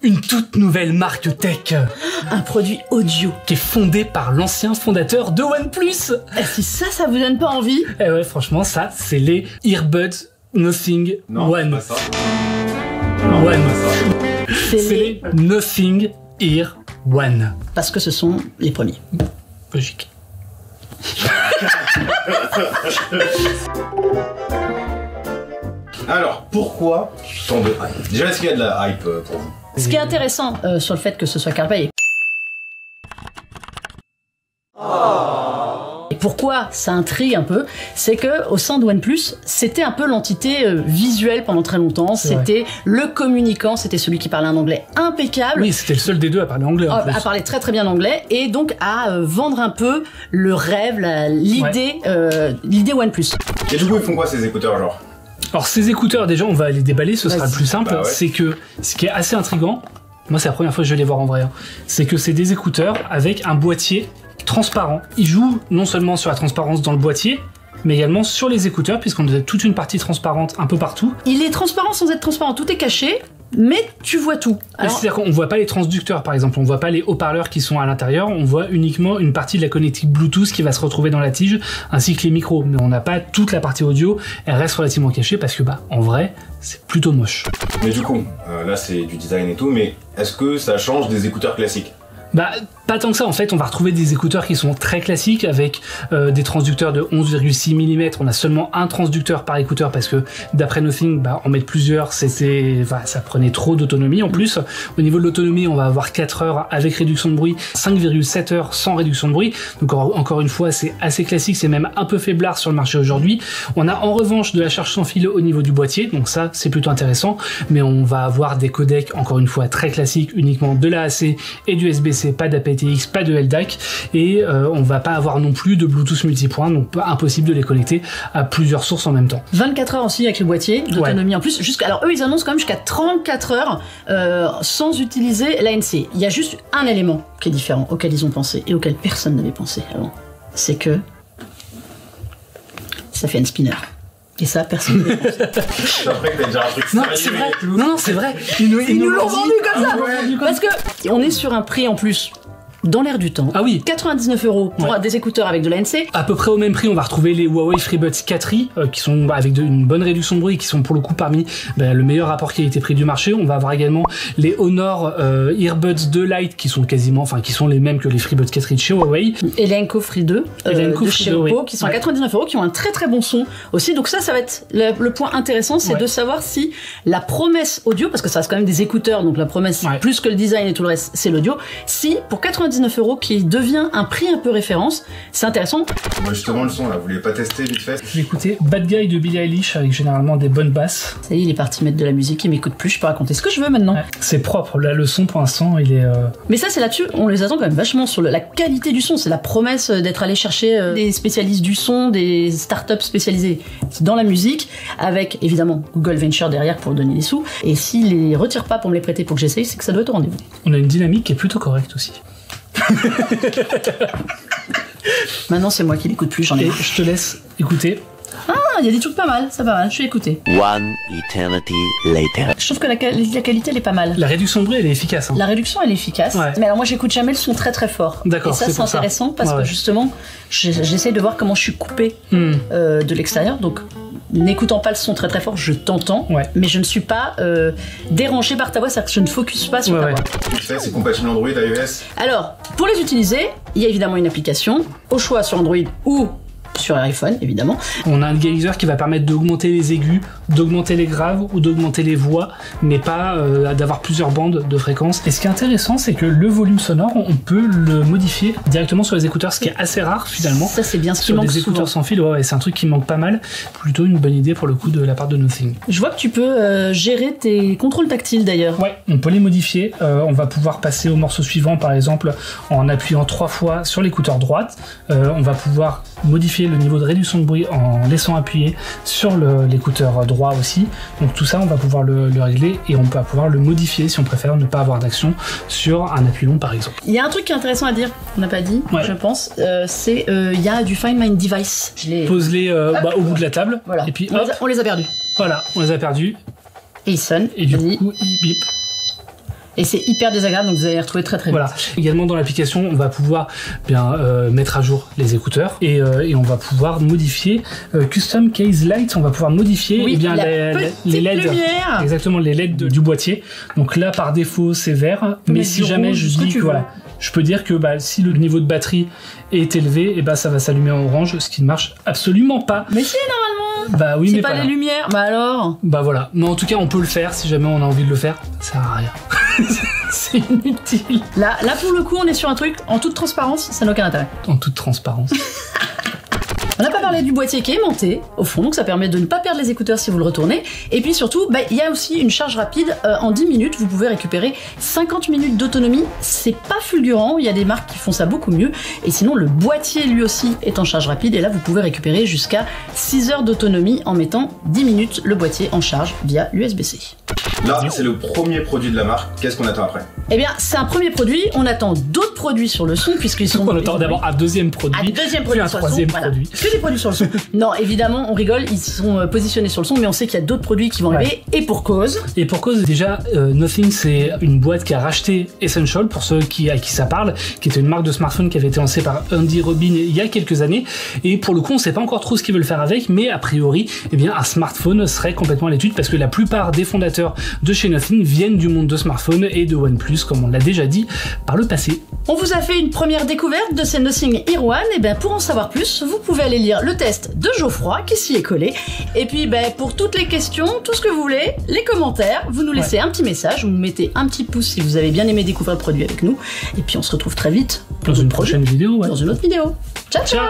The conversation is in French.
Une toute nouvelle marque tech. Un produit audio. Qui est fondé par l'ancien fondateur de OnePlus. Et si ça vous donne pas envie? Eh ouais, franchement, ça, c'est les Earbuds Nothing One. Pas ça. Non, One. pas ça. C'est les Nothing Ear One. Parce que ce sont les premiers. Logique. Alors, pourquoi tant de hype? Déjà, est-ce qu'il y a de la hype pour vous? Ce qui est intéressant sur le fait que ce soit Carpay. Et pourquoi ça intrigue un peu, c'est que au sein de OnePlus, c'était un peu l'entité visuelle pendant très longtemps. C'était le communicant, c'était celui qui parlait un anglais impeccable. Oui, c'était le seul des deux à parler anglais. En plus. À parler très très bien anglais et donc à vendre un peu le rêve, l'idée OnePlus. Et du coup, ils font quoi ces écouteurs, genre? Alors ces écouteurs, déjà, on va les déballer, ce sera le plus simple. Bah ouais. C'est que ce qui est assez intriguant, moi c'est la première fois que je vais les voir en vrai, hein, c'est que c'est des écouteurs avec un boîtier transparent. Ils jouent non seulement sur la transparence dans le boîtier, mais également sur les écouteurs, puisqu'on a toute une partie transparente un peu partout. Il est transparent sans être transparent, tout est caché, mais tu vois tout. C'est-à-dire qu'on voit pas les transducteurs, par exemple, on voit pas les haut-parleurs qui sont à l'intérieur, on voit uniquement une partie de la connectique Bluetooth qui va se retrouver dans la tige, ainsi que les micros, mais on n'a pas toute la partie audio, elle reste relativement cachée parce que, en vrai, c'est plutôt moche. Mais du coup, là c'est du design et tout, mais est-ce que ça change des écouteurs classiques? Pas tant que ça, en fait, on va retrouver des écouteurs qui sont très classiques avec des transducteurs de 11,6 mm. On a seulement un transducteur par écouteur parce que d'après Nothing, en mettre plusieurs, ça prenait trop d'autonomie. En plus, au niveau de l'autonomie, on va avoir 4 heures avec réduction de bruit, 5,7 heures sans réduction de bruit. Donc encore une fois, c'est assez classique, c'est même un peu faiblard sur le marché aujourd'hui. On a en revanche de la charge sans fil au niveau du boîtier, donc ça c'est plutôt intéressant, mais on va avoir des codecs encore une fois très classiques, uniquement de l'AAC et du USB-C, pas d'aptX, pas de LDAC, et on va pas avoir non plus de Bluetooth multipoint, donc impossible de les connecter à plusieurs sources en même temps. 24 heures aussi avec le boîtier d'autonomie en plus. Alors eux ils annoncent quand même jusqu'à 34 heures sans utiliser l'ANC. Il y a juste un élément qui est différent, auquel ils ont pensé et auquel personne n'avait pensé avant. C'est que ça fait un spinner. Et ça, personne ne pense. C'est après que t'as déjà un truc Non, sérieux c'est vrai. et tout. Non, c'est vrai. Ils nous l'ont vendu comme ça. Ouais. Parce que on est sur un prix en plus dans l'air du temps. Ah oui. 99 € pour des écouteurs avec de l'ANC. À peu près au même prix, on va retrouver les Huawei FreeBuds 4i qui sont avec une bonne réduction de bruit, qui sont pour le coup parmi le meilleur rapport qualité-prix du marché. On va avoir également les Honor Earbuds 2 Lite qui sont qui sont les mêmes que les FreeBuds 4i de chez Huawei. Et les Enco Free 2 de chez Oppo qui sont à 99 €, qui ont un très très bon son aussi. Donc ça va être le point intéressant, c'est de savoir si la promesse audio, parce que ça reste quand même des écouteurs, donc la promesse plus que le design et tout le reste, c'est l'audio. Si pour 99 € qui devient un prix un peu référence, c'est intéressant. Moi justement le son là, vous voulez pas tester vite fait? J'ai écouté Bad Guy de Billie Eilish avec généralement des bonnes basses. Ça y est, il est parti mettre de la musique, il m'écoute plus, je peux raconter ce que je veux maintenant. Ouais, c'est propre, là le son pour l'instant il est... Mais ça c'est là-dessus, on les attend quand même vachement sur la qualité du son, c'est la promesse d'être allé chercher des spécialistes du son, des startups spécialisées dans la musique, avec évidemment Google Venture derrière pour donner des sous, et s'ils les retirent pas pour me les prêter pour que j'essaye, c'est que ça doit être au rendez-vous. On a une dynamique qui est plutôt correcte aussi. Maintenant c'est moi qui l'écoute plus, j'en ai Et marre. je te laisse écouter. Ah, il y a des trucs pas mal, ça va mal, je vais écouter. One eternity later. Je trouve que la qualité elle est pas mal. La réduction de bruit elle est efficace. Hein. La réduction elle est efficace, mais alors moi j'écoute jamais le son très très fort. D'accord. Et ça c'est intéressant parce que justement j'essaie de voir comment je suis coupé de l'extérieur, donc n'écoutant pas le son très très fort, je t'entends, mais je ne suis pas dérangé par ta voix, c'est-à-dire que je ne focus pas sur ta voix. C'est compatible Android, iOS? Alors, pour les utiliser, il y a évidemment une application, au choix sur Android ou sur iPhone, évidemment. On a un égaliseur qui va permettre d'augmenter les aigus, d'augmenter les graves ou d'augmenter les voix, mais pas d'avoir plusieurs bandes de fréquences. Et ce qui est intéressant, c'est que le volume sonore, on peut le modifier directement sur les écouteurs, ce qui est assez rare finalement. Ça, c'est bien ce qui sur manque des écouteurs sans fil, c'est un truc qui manque pas mal. Plutôt une bonne idée pour le coup de la part de Nothing. Je vois que tu peux gérer tes contrôles tactiles d'ailleurs. Ouais, on peut les modifier. On va pouvoir passer au morceau suivant, par exemple, en appuyant 3 fois sur l'écouteur droite. On va pouvoir modifier le niveau de réduction de bruit en laissant appuyer sur l'écouteur droit aussi. Donc tout ça, on va pouvoir le régler et on va pouvoir le modifier si on préfère ne pas avoir d'action sur un appui long par exemple. Il y a un truc qui est intéressant à dire, qu'on n'a pas dit, je pense, c'est il y a du Find My Device. Pose-les au bout de la table, voilà. Et puis on les a perdus. Voilà, on les a perdus. Et ils sonnent. Et du coup, ils bip. Et c'est hyper désagréable, donc vous allez les retrouver très très vite. Voilà. Également dans l'application, on va pouvoir mettre à jour les écouteurs et on va pouvoir modifier Custom Case Light. On va pouvoir modifier les LED. Lumière. Exactement, les LED du boîtier. Donc là, par défaut, c'est vert. Mais si jamais je dis que voilà, je peux dire que si le niveau de batterie est élevé, et ça va s'allumer en orange, ce qui ne marche absolument pas. Mais si, normalement. Bah oui, c'est mais pas les lumières. Bah alors. Bah voilà. Mais en tout cas, on peut le faire si jamais on a envie de le faire. Ça sert à rien. C'est inutile. Là, pour le coup, on est sur un truc en toute transparence, ça n'a aucun intérêt. En toute transparence. On n'a pas parlé du boîtier qui est aimanté, au fond, donc ça permet de ne pas perdre les écouteurs si vous le retournez. Et puis surtout, il y a aussi une charge rapide. En 10 minutes, vous pouvez récupérer 50 minutes d'autonomie. C'est pas fulgurant, il y a des marques qui font ça beaucoup mieux. Et sinon, le boîtier, lui aussi, est en charge rapide. Et là, vous pouvez récupérer jusqu'à 6 heures d'autonomie en mettant 10 minutes le boîtier en charge via USB-C. Là, c'est le premier produit de la marque. Qu'est-ce qu'on attend après? Eh bien, c'est un premier produit. On attend d'autres produits sur le son, puisqu'ils sont... On attend d'abord un deuxième produit, puis un troisième produit. Que des produits sur le son. Non, évidemment, on rigole, ils sont positionnés sur le son, mais on sait qu'il y a d'autres produits qui vont arriver, et pour cause. Et pour cause, déjà, Nothing, c'est une boîte qui a racheté Essential, pour ceux à qui ça parle, qui était une marque de smartphone qui avait été lancée par Andy Robin il y a quelques années. Et pour le coup, on sait pas encore trop ce qu'ils veulent faire avec, mais a priori, un smartphone serait complètement à l'étude, parce que la plupart des fondateurs de chez Nothing viennent du monde de smartphone et de OnePlus, comme on l'a déjà dit par le passé. On vous a fait une première découverte de ces Nothing Hero One, et pour en savoir plus, vous pouvez aller lire le test de Geoffroy qui s'y est collé. Et puis pour toutes les questions, tout ce que vous voulez, les commentaires, vous nous laissez un petit message, vous nous mettez un petit pouce si vous avez bien aimé découvrir le produit avec nous. Et puis on se retrouve très vite dans une prochaine vidéo. Dans une autre vidéo. Ciao ciao.